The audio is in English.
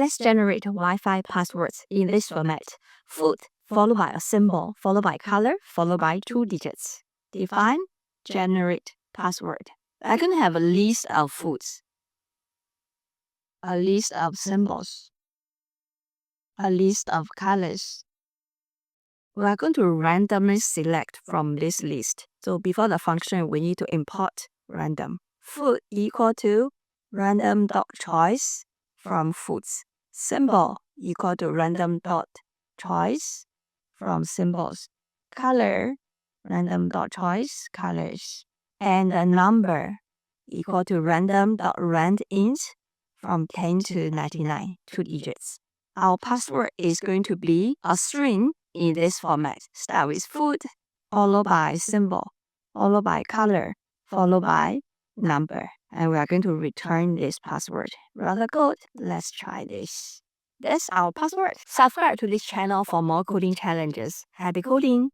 Let's generate Wi-Fi passwords in this format. Food, followed by a symbol, followed by color, followed by 2 digits. Define, generate password. I can have a list of foods, a list of symbols, a list of colors. We are going to randomly select from this list. So before the function, we need to import random. Food equal to random.choice from foods. Symbol equal to random.choice from symbols. Color, random.choice colors. And the number equal to random.randint from 10 to 99, 2 digits. Our password is going to be a string in this format. Start with food, followed by symbol, followed by color, followed by number. And we are going to return this password. Rather good. Let's try this. That's our password. Subscribe to this channel for more coding challenges. Happy coding!